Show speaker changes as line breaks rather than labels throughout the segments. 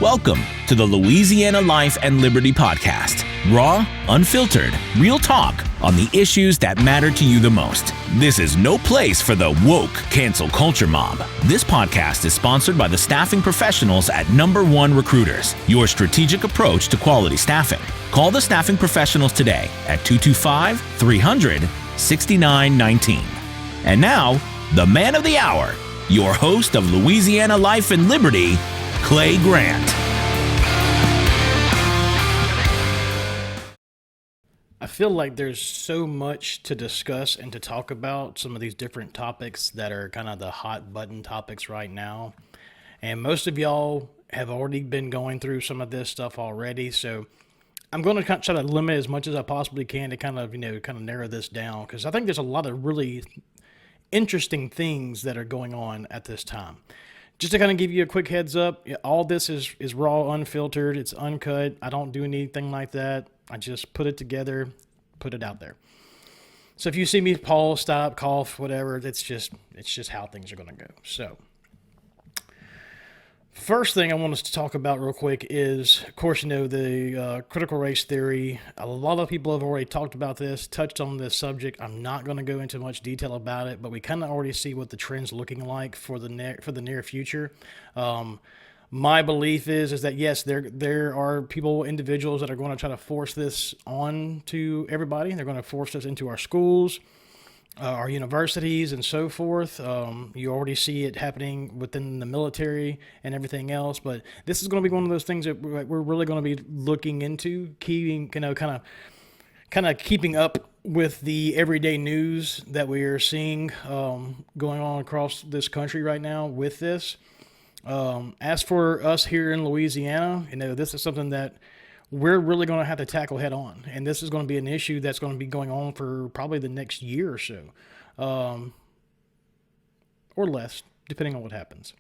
Welcome to the Louisiana Life and Liberty Podcast. Raw, unfiltered, real talk on the issues that matter to you the most. This is no place for the woke cancel culture mob. This podcast is sponsored by the staffing professionals at Number One Recruiters, your strategic approach to quality staffing. Call the staffing professionals today at 225-300-6919. And now, the man of the hour, your host of Louisiana Life and Liberty, Clay Grant.
I feel like there's so much to discuss and to talk about, some of these different topics that are kind of the hot button topics right now. And most of y'all have already been going through some of this stuff already. So I'm going to try to limit as much as I possibly can to kind of narrow this down, because I think there's a lot of really interesting things that are going on at this time. Just to kind of give you a quick heads up, all this is raw, unfiltered, it's uncut. I don't do anything like that. I just put it together, put it out there. So if you see me pause, stop, cough, whatever, it's just how things are going to go. So first thing I want us to talk about real quick is, of course, the critical race theory. A lot of people have already talked about this, touched on this subject. I'm not going to go into much detail about it, but we kind of already see what the trend's looking like for the near future. My belief is that yes, there are individuals that are going to try to force this on to everybody. They're going to force this into our schools, our universities, and so forth. You already see it happening within the military and everything else, but this is going to be one of those things that we're really going to be looking into, keeping, kind of keeping up with the everyday news that we are seeing going on across this country right now with this. As for us here in Louisiana, this is something that we're really going to have to tackle head on. And this is going to be an issue that's going to be going on for probably the next year or so, or less, depending on what happens.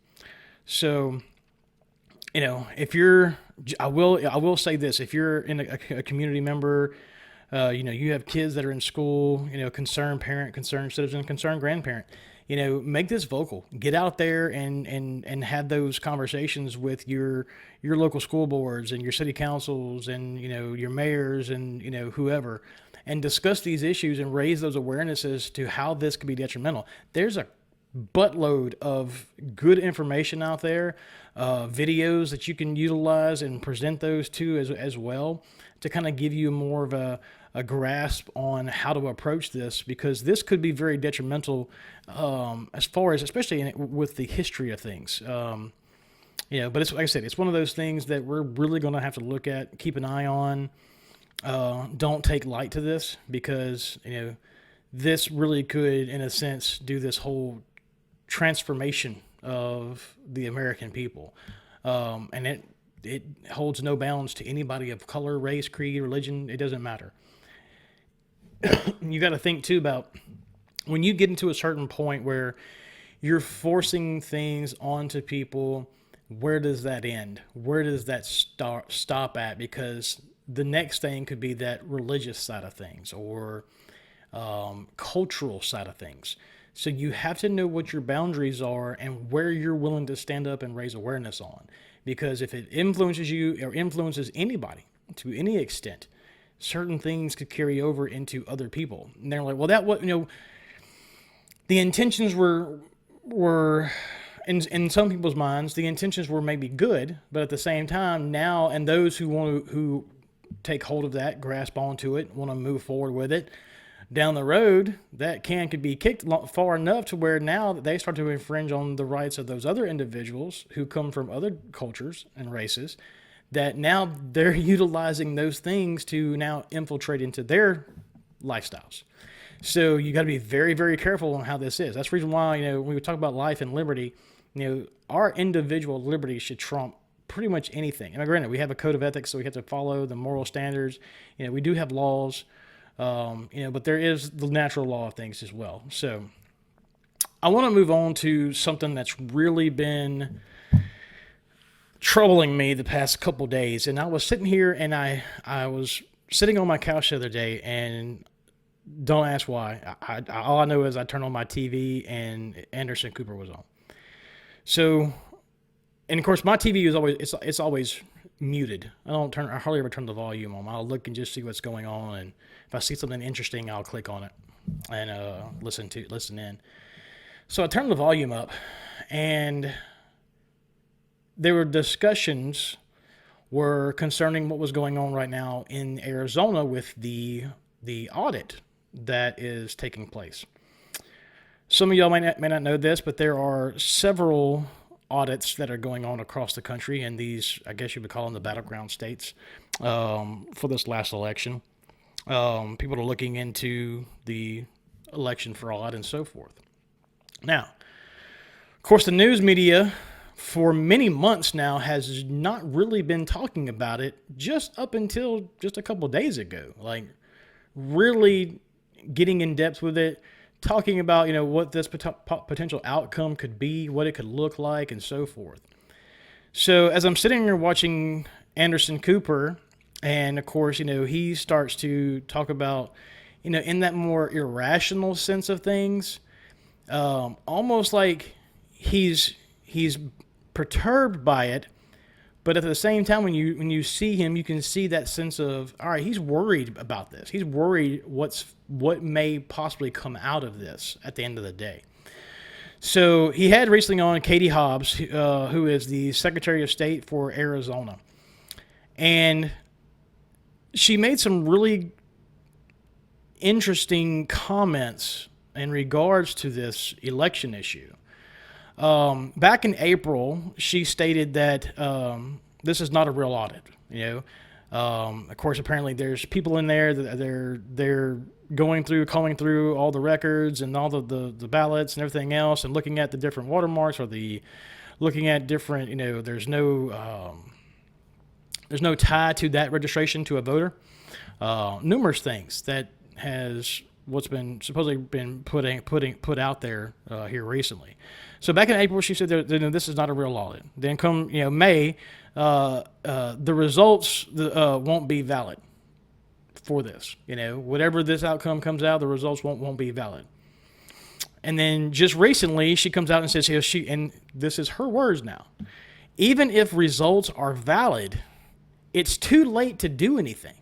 So, I will say this, if you're in a community member, you have kids that are in school, concerned parent, concerned citizen, concerned grandparent, make this vocal. Get out there and have those conversations with your local school boards and your city councils and, your mayors and, whoever, and discuss these issues and raise those awarenesses to how this could be detrimental. There's a buttload of good information out there, videos that you can utilize and present those to as well, to kind of give you more of a grasp on how to approach this, because this could be very detrimental as far as, especially with the history of things. But it's, like I said, it's one of those things that we're really going to have to look at, keep an eye on. Don't take light to this, because, this really could, in a sense, do this whole transformation of the American people. And it holds no bounds to anybody of color, race, creed, religion. It doesn't matter. You got to think too about when you get into a certain point where you're forcing things onto people, where does that end? Where does that stop at? Because the next thing could be that religious side of things, or cultural side of things. So you have to know what your boundaries are and where you're willing to stand up and raise awareness on. Because if it influences you or influences anybody to any extent, certain things could carry over into other people. And they're like, well, the intentions were in some people's minds, the intentions were maybe good, but at the same time now, and those who take hold of that, grasp onto it, want to move forward with it, down the road, that can could be kicked far enough to where now they start to infringe on the rights of those other individuals who come from other cultures and races, that now they're utilizing those things to now infiltrate into their lifestyles. So you got to be very, very careful on how this is. That's the reason why, when we talk about life and liberty, our individual liberty should trump pretty much anything. And granted, we have a code of ethics, so we have to follow the moral standards. We do have laws, but there is the natural law of things as well. So I want to move on to something that's really been troubling me the past couple days. And I was sitting here and I was sitting on my couch the other day, and don't ask why. All I know is I turned on my TV and Anderson Cooper was on. So and of course my TV is always it's always muted. I hardly ever turn the volume on. I'll look and just see what's going on, and if I see something interesting, I'll click on it and listen in. So I turned the volume up, and there were discussions were concerning what was going on right now in Arizona with the audit that is taking place. Some of y'all may not know this, but there are several audits that are going on across the country in these, I guess you would call them the battleground states, for this last election. People are looking into the election fraud and so forth. Now, of course, the news media for many months now has not really been talking about it just up until just a couple of days ago. Like, really getting in depth with it, talking about, what this potential outcome could be, what it could look like, and so forth. So as I'm sitting here watching Anderson Cooper, and of course, he starts to talk about, in that more irrational sense of things, almost like he's perturbed by it, but at the same time, when you see him, you can see that sense of, all right, he's worried about this. He's worried what may possibly come out of this at the end of the day. So he had recently on Katie Hobbs, who is the Secretary of State for Arizona, and she made some really interesting comments in regards to this election issue. Back in April, she stated that this is not a real audit. Of course, apparently there's people in there that they're combing through all the records and all the ballots and everything else, and looking at the different watermarks, or looking at different. There's no tie to that registration to a voter. Numerous things that has what's been supposedly been put out there here recently. So back in April, she said that this is not a real audit. Then come May, the results won't be valid for this. Whatever this outcome comes out, the results won't be valid. And then just recently, she comes out and says, and this is her words now, even if results are valid, it's too late to do anything.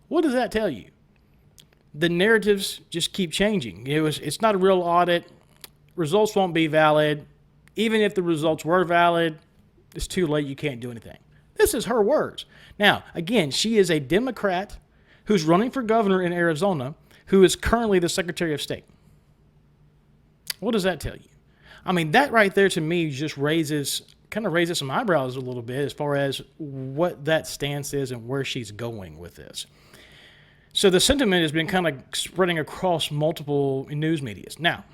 What does that tell you? The narratives just keep changing. It's not a real audit. Results won't be valid. Even if the results were valid, it's too late. You can't do anything. This is her words. Now, again, she is a Democrat who's running for governor in Arizona, who is currently the Secretary of State. What does that tell you? I mean, that right there to me just raises some eyebrows a little bit as far as what that stance is and where she's going with this. So the sentiment has been kind of spreading across multiple news medias. Now,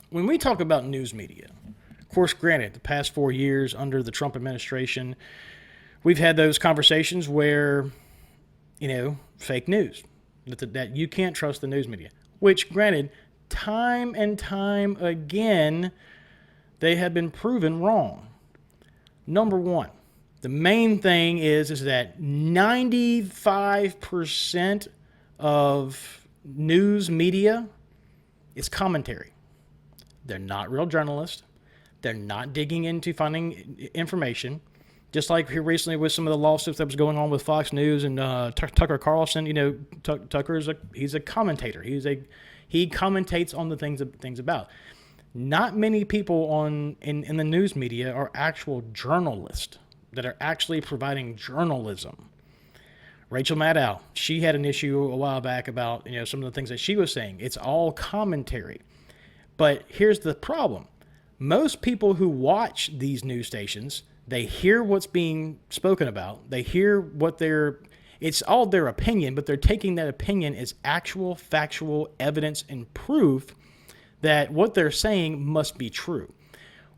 when we talk about news media, of course, granted, the past 4 years under the Trump administration, we've had those conversations where, fake news, that you can't trust the news media, which, granted, time and time again, they have been proven wrong. Number one, the main thing is that 95% of news media is commentary. They're not real journalists. They're not digging into finding information. Just like here recently with some of the lawsuits that was going on with Fox News and Tucker Carlson. Tucker he's a commentator. He commentates on the things about. Not many people in the news media are actual journalists that are actually providing journalism. Rachel Maddow, she had an issue a while back about some of the things that she was saying. It's all commentary. But here's the problem. Most people who watch these news stations, they hear what's being spoken about. They hear it's all their opinion, but they're taking that opinion as actual factual evidence and proof that what they're saying must be true.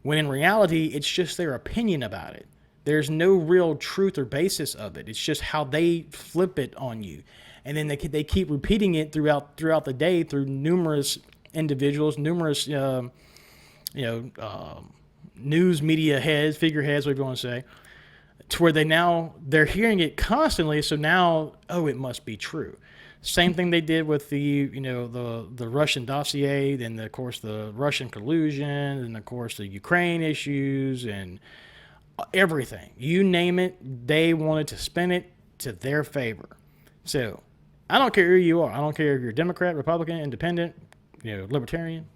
When in reality, it's just their opinion about it. There's no real truth or basis of it. It's just how they flip it on you. And then they keep repeating it throughout the day through numerous individuals, numerous news media heads, figureheads, whatever you want to say, to where they're hearing it constantly. So now, it must be true. Same thing they did with the Russian dossier, then of course the Russian collusion, and of course the Ukraine issues and everything. You name it, they wanted to spin it to their favor. So I don't care who you are. I don't care if you're Democrat, Republican, Independent, Libertarian.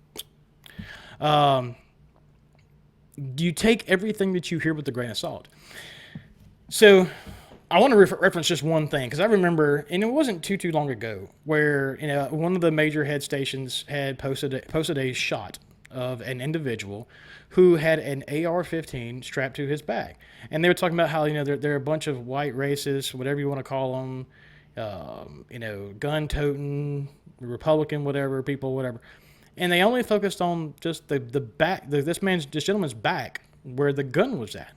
You take everything that you hear with a grain of salt. So I want to reference just one thing, because I remember, and it wasn't too long ago, where one of the major head stations had posted a shot of an individual who had an AR-15 strapped to his back, and they were talking about how they're a bunch of white racists, whatever you want to call them, gun-toting, Republican, whatever people, whatever, and they only focused on just the back, this gentleman's back, where the gun was at.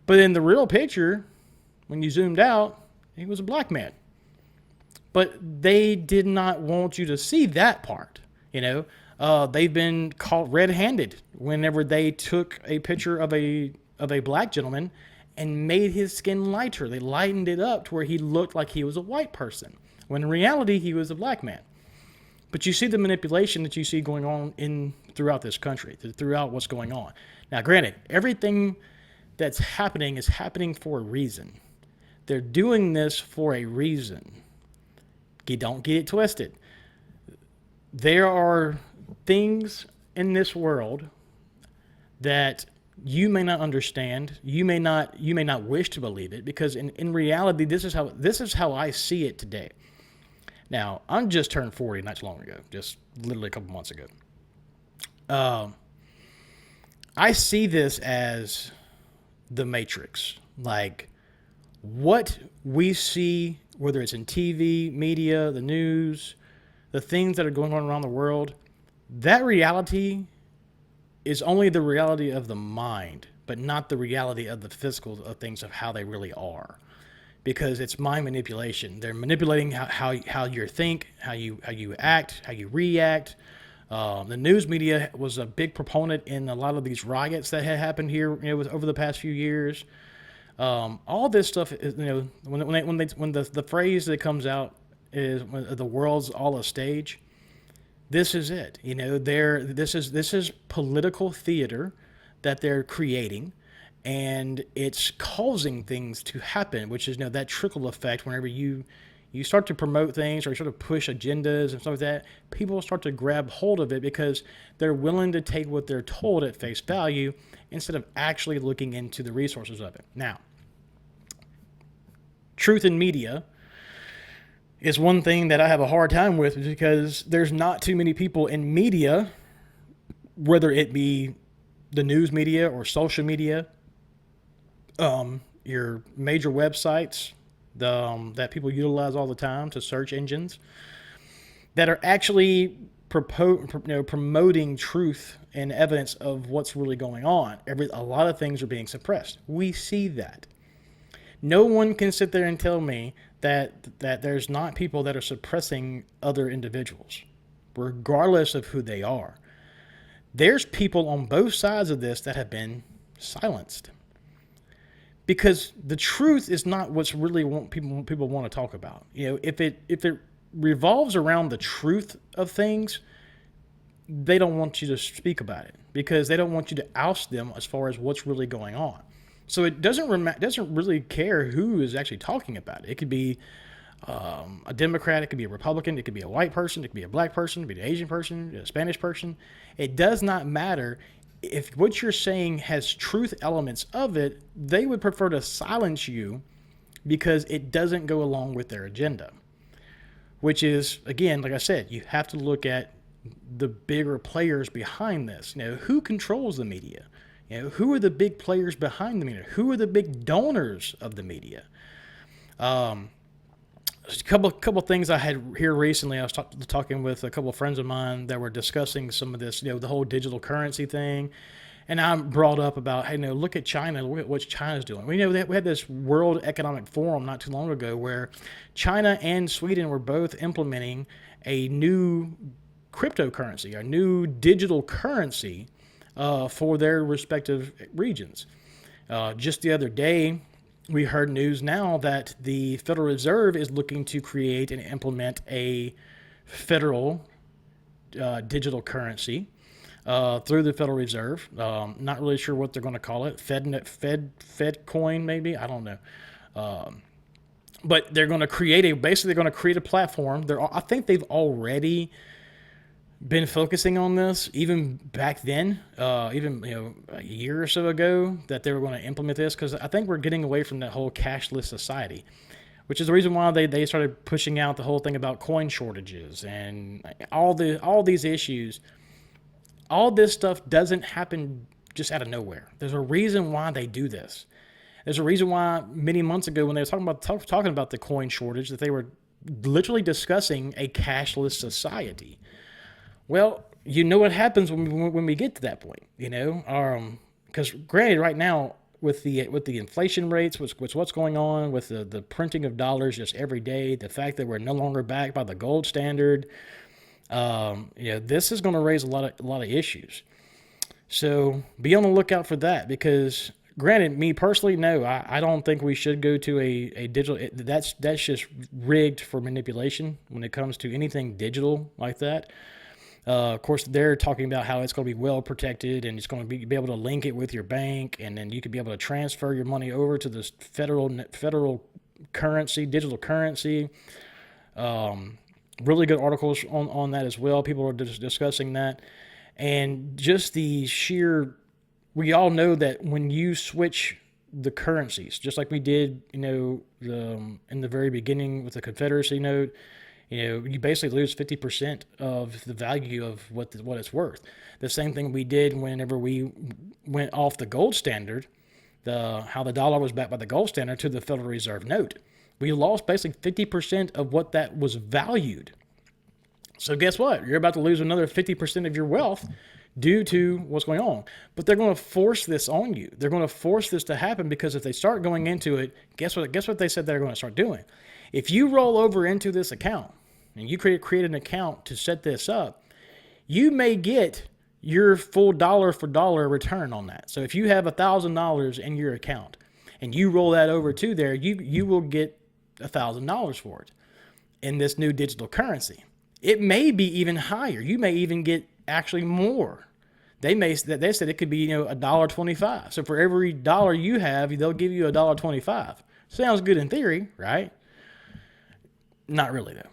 But in the real picture, when you zoomed out, he was a black man. But they did not want you to see that part. They've been caught red-handed whenever they took a picture of a black gentleman and made his skin lighter. They lightened it up to where he looked like he was a white person, when in reality he was a black man. But you see the manipulation that you see going on throughout this country, throughout what's going on. Now, granted, everything that's happening is happening for a reason. They're doing this for a reason. You don't get it twisted. There are things in this world that you may not understand. You may not wish to believe it, because in reality, this is how I see it today. Now, I just turned 40 not too long ago, just literally a couple months ago. I see this as the Matrix. Like, what we see, whether it's in TV, media, the news, the things that are going on around the world, that reality is only the reality of the mind, but not the reality of the physical of things, of how they really are. Because it's mind manipulation. They're manipulating how you think, how you act, how you react. The news media was a big proponent in a lot of these riots that had happened here, over the past few years. All this stuff is, when the phrase that comes out is, when the world's all a stage. This is it. This is political theater that they're creating. And it's causing things to happen, which is that trickle effect. Whenever you start to promote things or you sort of push agendas and stuff like that, people start to grab hold of it because they're willing to take what they're told at face value instead of actually looking into the resources of it. Now, truth in media is one thing that I have a hard time with, because there's not too many people in media, whether it be the news media or social media, your major websites that people utilize all the time to search engines, that are actually promoting truth and evidence of what's really going on. A lot of things are being suppressed. We see that. No one can sit there and tell me that there's not people that are suppressing other individuals, regardless of who they are. There's people on both sides of this that have been silenced. Because the truth is not what's really people want to talk about. If it revolves around the truth of things, they don't want you to speak about it, because they don't want you to oust them as far as what's really going on. So it doesn't really care who is actually talking about it. It could be a Democrat, it could be a Republican, it could be a white person, it could be a black person, it could be an Asian person, a Spanish person. It does not matter. If what you're saying has truth elements of it, they would prefer to silence you because it doesn't go along with their agenda. Which is, again, like I said, you have to look at the bigger players behind this. Who controls the media? Who are the big players behind the media? Who are the big donors of the media? A couple things I had here recently. I was talking with a couple of friends of mine that were discussing some of this, the whole digital currency thing. And I brought up about, hey, look at China. Look at what China's doing. We had this World Economic Forum not too long ago where China and Sweden were both implementing a new cryptocurrency, a new digital currency for their respective regions. Just the other day, we heard news now that the Federal Reserve is looking to create and implement a federal digital currency through the Federal Reserve. Not really sure what they're going to call it. Fed coin, maybe. I don't know. But they're going to create a platform. I think they've already been focusing on this even back then, even a year or so ago, that they were going to implement this, because I think we're getting away from that whole cashless society, which is the reason why they started pushing out the whole thing about coin shortages and all these issues. All this stuff doesn't happen just out of nowhere. There's a reason why they do this. There's a reason why many months ago, when they were talking about the coin shortage, that they were literally discussing a cashless society. Well, you know what happens when we get to that point, because granted, right now with the inflation rates, with what's going on with the printing of dollars just every day, the fact that we're no longer backed by the gold standard, this is going to raise a lot of issues. So be on the lookout for that, because granted, me personally, no, I don't think we should go to a digital. That's just rigged for manipulation when it comes to anything digital like that. Of course, they're talking about how it's going to be well protected, and it's going to be able to link it with your bank, and then you could be able to transfer your money over to this federal currency, digital currency. Really good articles on that as well. People are discussing that, and just the sheer. We all know that when you switch the currencies, just like we did, in the very beginning with the Confederacy note. You basically lose 50% of the value of what it's worth. The same thing we did whenever we went off the gold standard, how the dollar was backed by the gold standard to the Federal Reserve note. We lost basically 50% of what that was valued. So guess what? You're about to lose another 50% of your wealth due to what's going on. But they're going to force this on you. They're going to force this to happen, because if they start going into it, guess what they said they're going to start doing? If you roll over into this account and you create an account to set this up, you may get your full dollar for dollar return on that. So if you have $1,000 in your account and you roll that over to there, you will get $1,000 for it in this new digital currency. It may be even higher. You may even get actually more. They said it could be $1.25. So for every dollar you have, they'll give you $1.25. Sounds good in theory, right? Not really, though.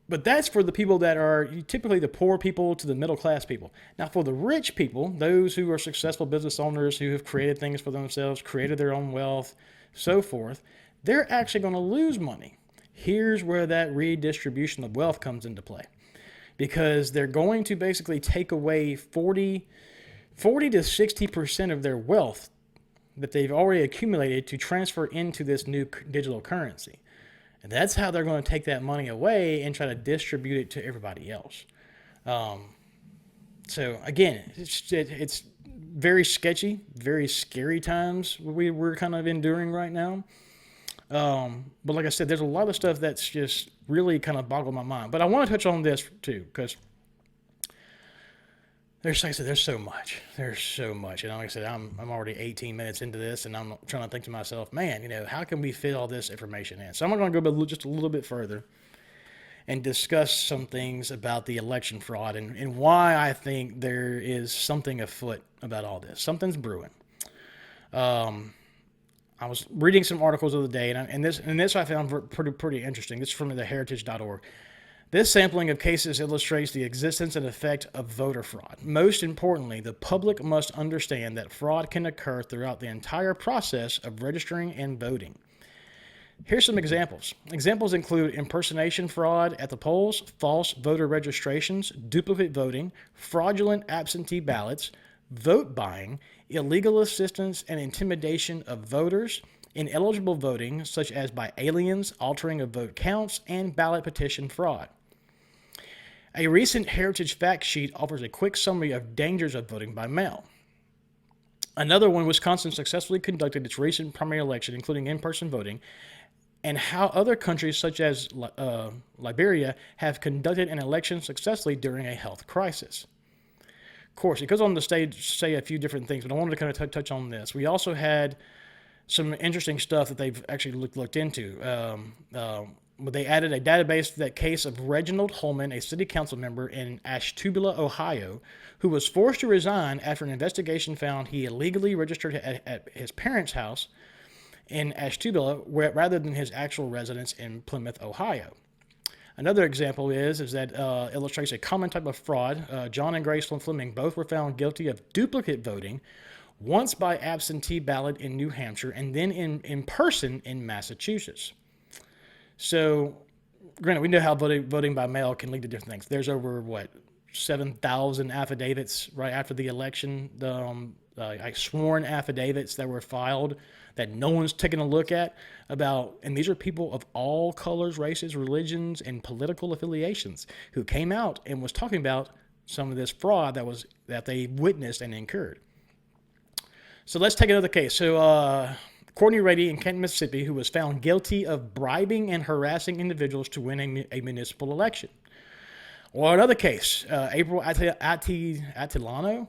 But that's for the people that are typically the poor people to the middle class people. Now, for the rich people, those who are successful business owners who have created things for themselves, created their own wealth, so forth, they're actually going to lose money. Here's where that redistribution of wealth comes into play, because they're going to basically take away 40 to 60% of their wealth that they've already accumulated to transfer into this new digital currency. And that's how they're going to take that money away and try to distribute it to everybody else. So again, it's very sketchy, very scary times we're kind of enduring right now. But like I said, there's a lot of stuff that's just really kind of boggled my mind. But I want to touch on this too, because there's so much. There's so much. And like I said, I'm already 18 minutes into this, and I'm trying to think to myself, man, how can we fit all this information in? So I'm going to go just a little bit further and discuss some things about the election fraud and why I think there is something afoot about all this. Something's brewing. I was reading some articles the other day, and this I found pretty interesting. This is from the heritage.org. This sampling of cases illustrates the existence and effect of voter fraud. Most importantly, the public must understand that fraud can occur throughout the entire process of registering and voting. Here's some examples. Examples include impersonation fraud at the polls, false voter registrations, duplicate voting, fraudulent absentee ballots, vote buying, illegal assistance and intimidation of voters, ineligible voting, such as by aliens, altering of vote counts, and ballot petition fraud. A recent Heritage fact sheet offers a quick summary of dangers of voting by mail. Another one, Wisconsin successfully conducted its recent primary election, including in-person voting, and how other countries such as Liberia have conducted an election successfully during a health crisis. Of course, it goes on to say a few different things, but I wanted to kind of touch on this. We also had some interesting stuff that they've actually looked into. They added a database to that case of Reginald Holman, a city council member in Ashtabula, Ohio, who was forced to resign after an investigation found he illegally registered at his parents' house in Ashtabula rather than his actual residence in Plymouth, Ohio. Another example is that illustrates a common type of fraud. John and Grace Fleming both were found guilty of duplicate voting, once by absentee ballot in New Hampshire and then in person in Massachusetts. So, granted, we know how voting by mail can lead to different things. There's over, 7,000 affidavits right after the election, sworn affidavits that were filed that no one's taken a look at about, and these are people of all colors, races, religions, and political affiliations who came out and was talking about some of this fraud that they witnessed and incurred. So let's take another case. So Courtney Rady in Kent, Mississippi, who was found guilty of bribing and harassing individuals to win a municipal election. Or another case, April Attilano,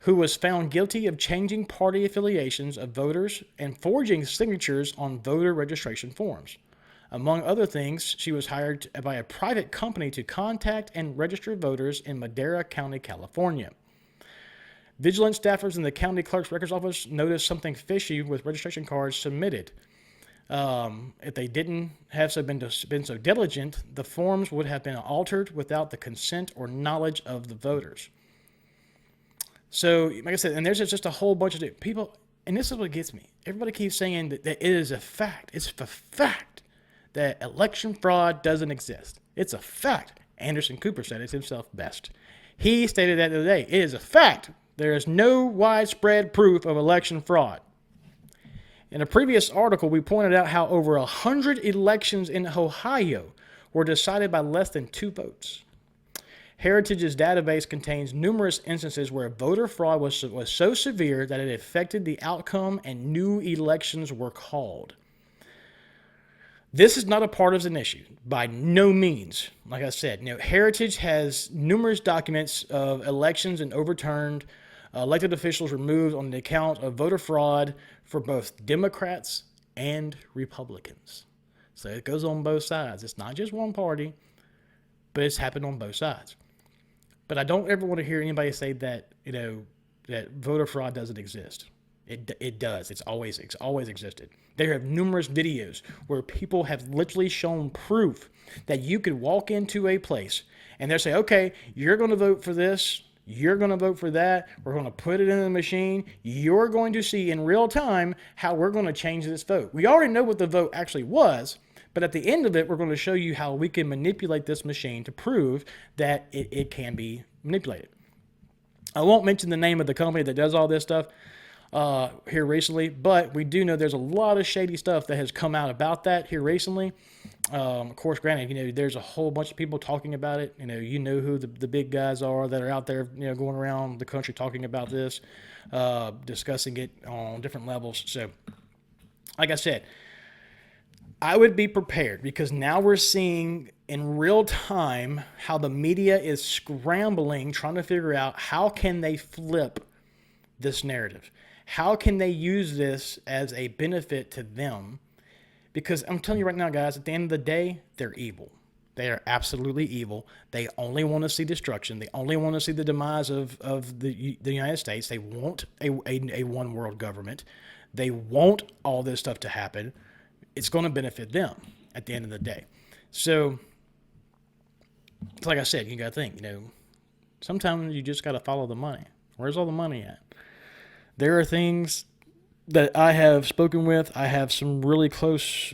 who was found guilty of changing party affiliations of voters and forging signatures on voter registration forms. Among other things, she was hired by a private company to contact and register voters in Madera County, California. Vigilance staffers in the county clerk's records office noticed something fishy with registration cards submitted. If they didn't have been so diligent, the forms would have been altered without the consent or knowledge of the voters. So, like I said, and there's just a whole bunch of people, and this is what gets me. Everybody keeps saying that it is a fact. It's a fact that election fraud doesn't exist. It's a fact. Anderson Cooper said it himself best. He stated that the other day. It is a fact. There is no widespread proof of election fraud. In a previous article, we pointed out how over 100 elections in Ohio were decided by less than 2 votes. Heritage's database contains numerous instances where voter fraud was so severe that it affected the outcome and new elections were called. This is not a partisan issue, by no means. Like I said, Heritage has numerous documents of elections and overturned elected officials removed on the account of voter fraud for both Democrats and Republicans. So it goes on both sides. It's not just one party, but it's happened on both sides. But I don't ever want to hear anybody say that, that voter fraud doesn't exist. It does. It's always existed. There have numerous videos where people have literally shown proof that you could walk into a place and they'll say, okay, you're going to vote for this. You're going to vote for that. We're going to put it in the machine. You're going to see in real time how we're going to change this vote. We already know what the vote actually was, but at the end of it, we're going to show you how we can manipulate this machine to prove that it can be manipulated. I won't mention the name of the company that does all this stuff here recently, but we do know there's a lot of shady stuff that has come out about that here recently. Of course, granted, there's a whole bunch of people talking about it. You know who the big guys are that are out there, going around the country talking about this, discussing it on different levels. So, like I said, I would be prepared because now we're seeing in real time how the media is scrambling, trying to figure out how can they flip this narrative. How can they use this as a benefit to them? Because I'm telling you right now, guys, at the end of the day, they're evil. They are absolutely evil. They only want to see destruction. They only want to see the demise of the United States. They want a one world government. They want all this stuff to happen. It's going to benefit them at the end of the day. So, it's like I said, you got to think, sometimes you just got to follow the money. Where's all the money at? There are things that I have spoken with. I have some really close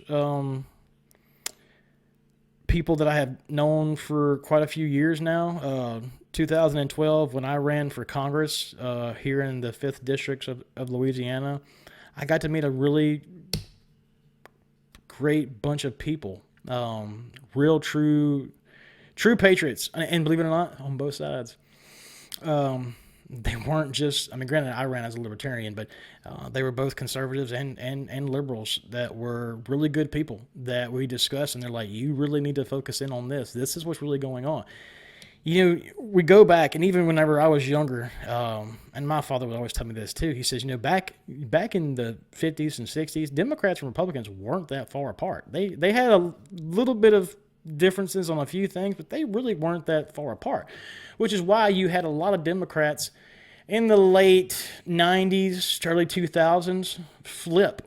people that I have known for quite a few years now. 2012, when I ran for Congress here in the 5th District of Louisiana, I got to meet a really great bunch of people, real true patriots, and believe it or not, on both sides. They weren't just, granted, I ran as a libertarian, but they were both conservatives and liberals that were really good people that we discussed, and they're like, you really need to focus in on this. This is what's really going on. we go back, and even whenever I was younger, and my father would always tell me this too. He says, back in the 50s and 60s, Democrats and Republicans weren't that far apart. They had a little bit of differences on a few things, but they really weren't that far apart, which is why you had a lot of Democrats in the late 90s, early 2000s flip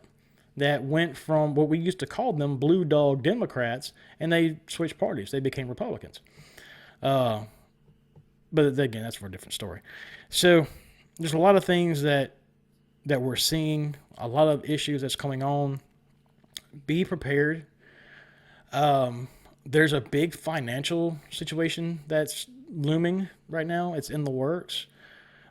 that went from what we used to call them blue dog Democrats, and they switched parties. They became Republicans. But again, that's for a different story. So there's a lot of things that we're seeing, a lot of issues that's going on. Be prepared. There's a big financial situation that's looming right now. It's in the works.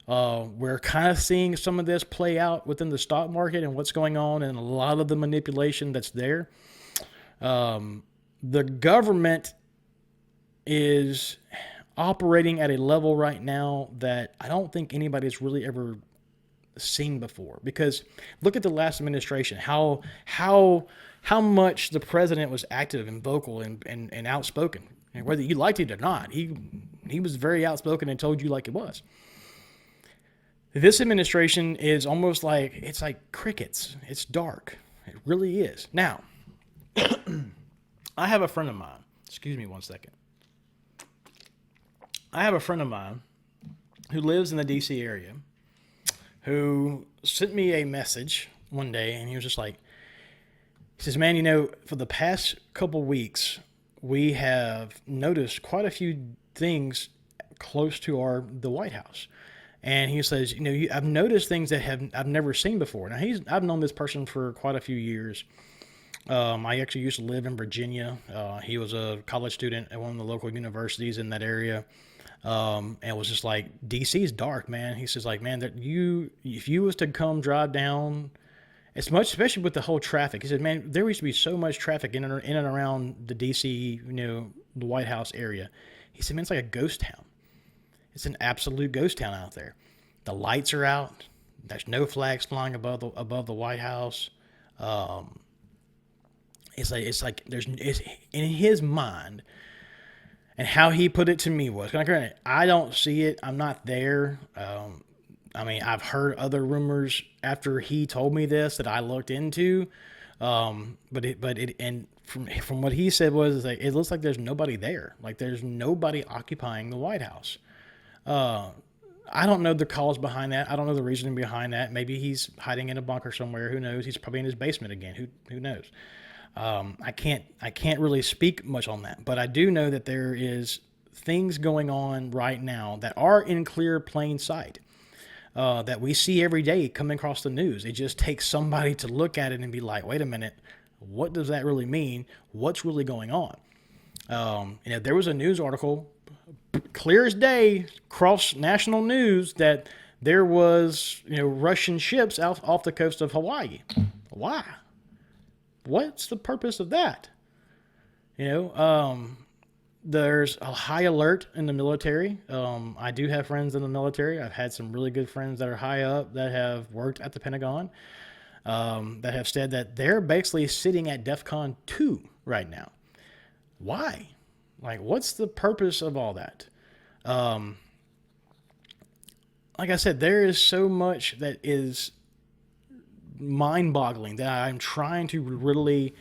We're kind of seeing some of this play out within the stock market and what's going on and a lot of the manipulation that's there. The government is operating at a level right now that I don't think anybody's really ever seen before. Because look at the last administration, how much the president was active and vocal and outspoken. And whether you liked it or not, he was very outspoken and told you like it was. This administration is almost like, it's like crickets. It's dark. It really is. Now, I have a friend of mine. Excuse me one second. I have a friend of mine who lives in the D.C. area who sent me a message one day, and he was just like, he says, man, for the past couple weeks, we have noticed quite a few things close to the White House. And he says, I've noticed things that I've never seen before. Now, I've known this person for quite a few years. I actually used to live in Virginia. He was a college student at one of the local universities in that area. And it was just like, DC's dark, man. He says, like, man, if you was to come drive down, especially with the whole traffic. He said, man, there used to be so much traffic in and around the DC, the White House area. He said, man, it's like a ghost town. It's an absolute ghost town out there. The lights are out. There's no flags flying above the White House. It's like it's in his mind, and how he put it to me was, granted, I don't see it. I'm not there. I've heard other rumors after he told me this that I looked into, and from what he said was like, it looks like there's nobody there. Like there's nobody occupying the White House. I don't know the cause behind that. I don't know the reasoning behind that. Maybe he's hiding in a bunker somewhere. Who knows? He's probably in his basement again. Who knows? I can't really speak much on that, but I do know that there is things going on right now that are in clear plain sight, that we see every day coming across the news. It just takes somebody to look at it and be like, wait a minute, what does that really mean? What's really going on? There was a news article, clear as day, across national news, that there was, Russian ships off the coast of Hawaii. Why? What's the purpose of that? There's a high alert in the military. I do have friends in the military. I've had some really good friends that are high up that have worked at the Pentagon, that have said that they're basically sitting at DEFCON 2 right now. Why? Like, what's the purpose of all that? Like I said, there is so much that is mind-boggling that I'm trying to really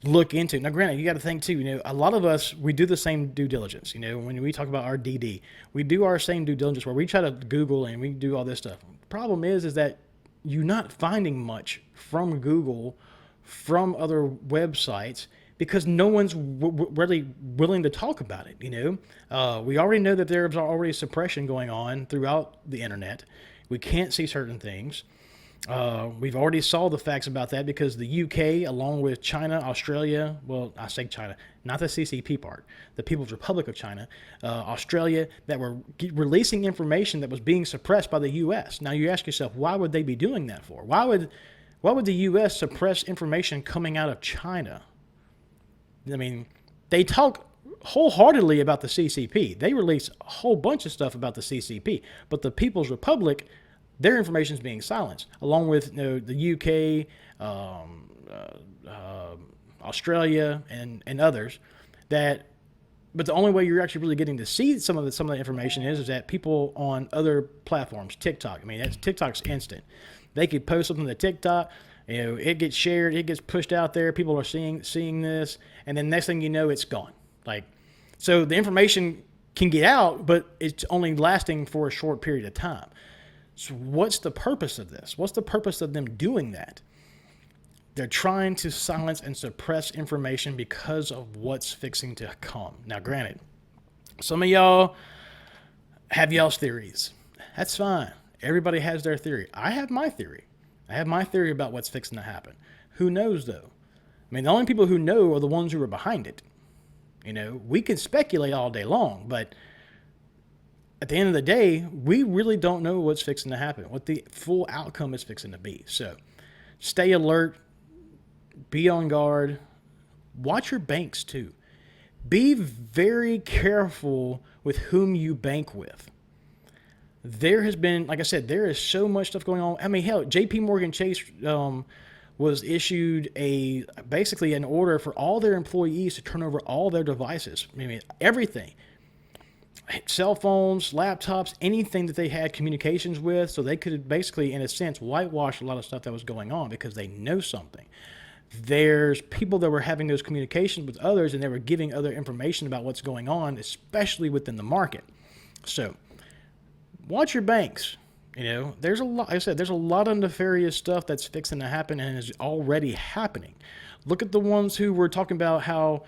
look into. Now, granted, you got to think too, a lot of us, we do the same due diligence. When we talk about our DD, we do our same due diligence where we try to Google and we do all this stuff. The problem is that you're not finding much from Google, from other websites, because no one's really willing to talk about it. We already know that there's already suppression going on throughout the internet. We can't see certain things. We've already saw the facts about that because the UK, along with China, Australia, well, I say China, not the CCP part, the People's Republic of China, Australia, that were releasing information that was being suppressed by the US. Now you ask yourself, why would they be doing that for? Why would the US suppress information coming out of China? They talk wholeheartedly about the CCP. They release a whole bunch of stuff about the CCP, but the People's Republic, their information is being silenced, along with the UK, Australia, and others that But the only way you're actually really getting to see some of the information is that people on other platforms, TikTok. I mean, TikTok's instant. They could post something to TikTok, it gets shared, it gets pushed out there. People are seeing this, and then next thing you know, it's gone. So the information can get out, but it's only lasting for a short period of time. So what's the purpose of this? What's the purpose of them doing that? They're trying to silence and suppress information because of what's fixing to come. Now, granted, some of y'all have y'all's theories. That's fine. Everybody has their theory. I have my theory. I have my theory about what's fixing to happen. Who knows, though? I mean, the only people who know are the ones who are behind it. We can speculate all day long, but at the end of the day, we really don't know what's fixing to happen, what the full outcome is fixing to be. So stay alert. Be on guard. Watch your banks too. Be very careful with whom you bank with. There has been, like I said, there is so much stuff going on. I mean, hell, JP Morgan Chase was issued basically an order for all their employees to turn over all their devices. I mean, everything. Cell phones, laptops, anything that they had communications with, so they could basically, in a sense, whitewash a lot of stuff that was going on because they know something. There's people that were having those communications with others, and they were giving other information about what's going on, especially within the market. So watch your banks. There's a lot. Like I said, there's a lot of nefarious stuff that's fixing to happen and is already happening. Look at the ones who were talking about how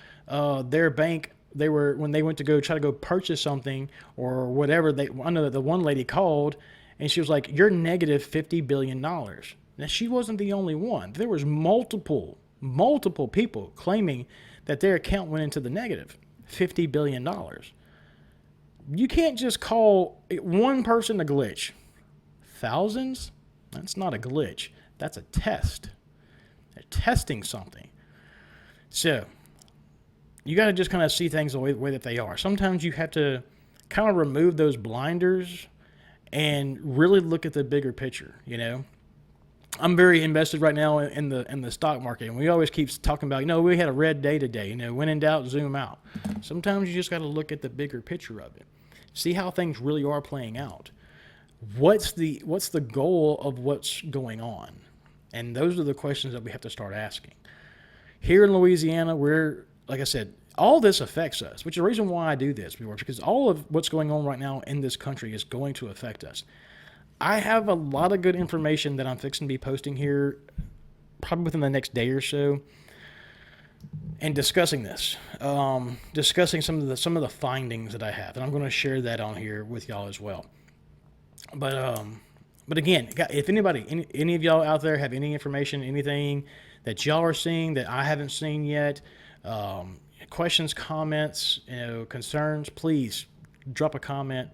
their bank, when they went to try to go purchase something or whatever. I know that the one lady called and she was like, "You're negative $50 billion." Now, she wasn't the only one. There was multiple people claiming that their account went into the negative, $50 billion. You can't just call one person a glitch. Thousands? That's not a glitch. That's a test. They're testing something. So you got to just kind of see things the way that they are. Sometimes you have to kind of remove those blinders and really look at the bigger picture, I'm very invested right now in the stock market, and we always keep talking about, we had a red day today, when in doubt, zoom out. Sometimes you just got to look at the bigger picture of it. See how things really are playing out. What's the goal of what's going on? And those are the questions that we have to start asking. Here in Louisiana, like I said, all this affects us, which is the reason why I do this, because all of what's going on right now in this country is going to affect us. I have a lot of good information that I'm fixing to be posting here probably within the next day or so and discussing this, discussing some of the findings that I have, and I'm going to share that on here with y'all as well. But again, if any of y'all out there have any information, anything that y'all are seeing that I haven't seen yet, questions, comments, concerns, please drop a comment,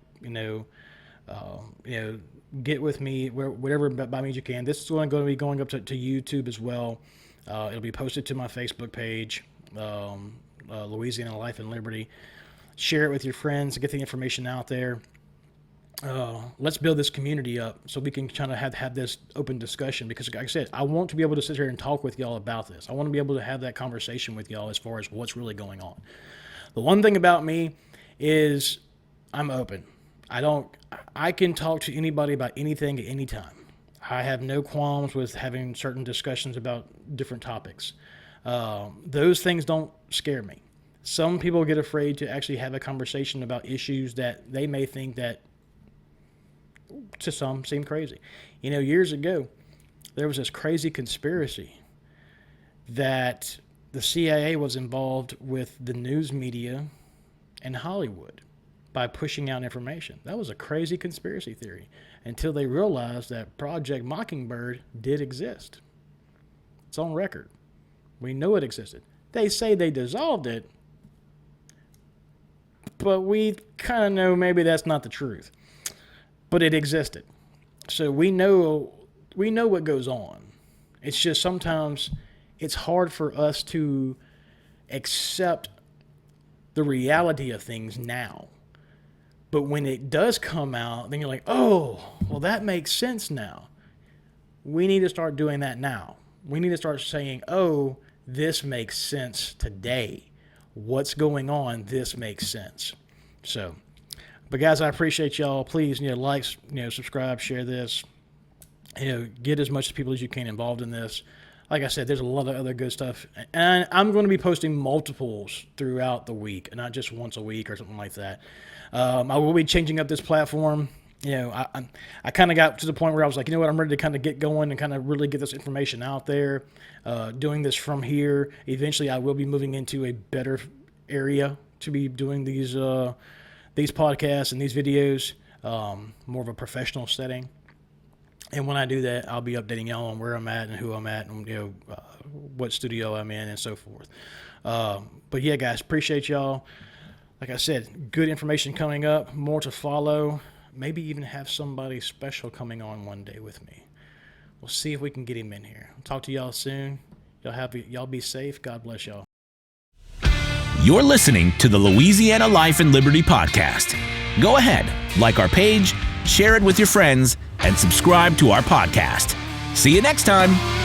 get with me whatever by means you can. This is going to be going up to YouTube as well. It'll be posted to my Facebook page, Louisiana Life and Liberty. Share it with your friends, get the information out there. Let's build this community up so we can kind of have this open discussion, because like I said, I want to be able to sit here and talk with y'all about this. I want to be able to have that conversation with y'all as far as what's really going on. The one thing about me is I'm open. I can talk to anybody about anything at any time. I have no qualms with having certain discussions about different topics. Those things don't scare me. Some people get afraid to actually have a conversation about issues that they may think that to some seem crazy. Years ago, there was this crazy conspiracy that the CIA was involved with the news media and Hollywood by pushing out information. That was a crazy conspiracy theory until they realized that Project Mockingbird did exist. It's on record. We know it existed. They say they dissolved it, but we kind of know maybe that's not the truth. But it existed. So we know what goes on. It's just sometimes it's hard for us to accept the reality of things now. But when it does come out, then you're like, oh, well, that makes sense now. We need to start doing that now. We need to start saying, oh, this makes sense today. what's going on, this makes sense. So, but guys, I appreciate y'all. Please, like, subscribe, share this, get as much people as you can involved in this. Like I said, there's a lot of other good stuff. And I'm going to be posting multiples throughout the week, not just once a week or something like that. I will be changing up this platform. I kind of got to the point where I was like, I'm ready to kind of get going and kind of really get this information out there. Doing this from here. Eventually, I will be moving into a better area to be doing these podcasts and these videos, more of a professional setting. And when I do that, I'll be updating y'all on where I'm at and who I'm at and, what studio I'm in and so forth. But yeah, guys, appreciate y'all. Like I said, good information coming up, more to follow. Maybe even have somebody special coming on one day with me. We'll see if we can get him in here. I'll talk to y'all soon. Y'all be safe. God bless y'all.
You're listening to the Louisiana Life and Liberty Podcast. Go ahead, like our page, share it with your friends, and subscribe to our podcast. See you next time.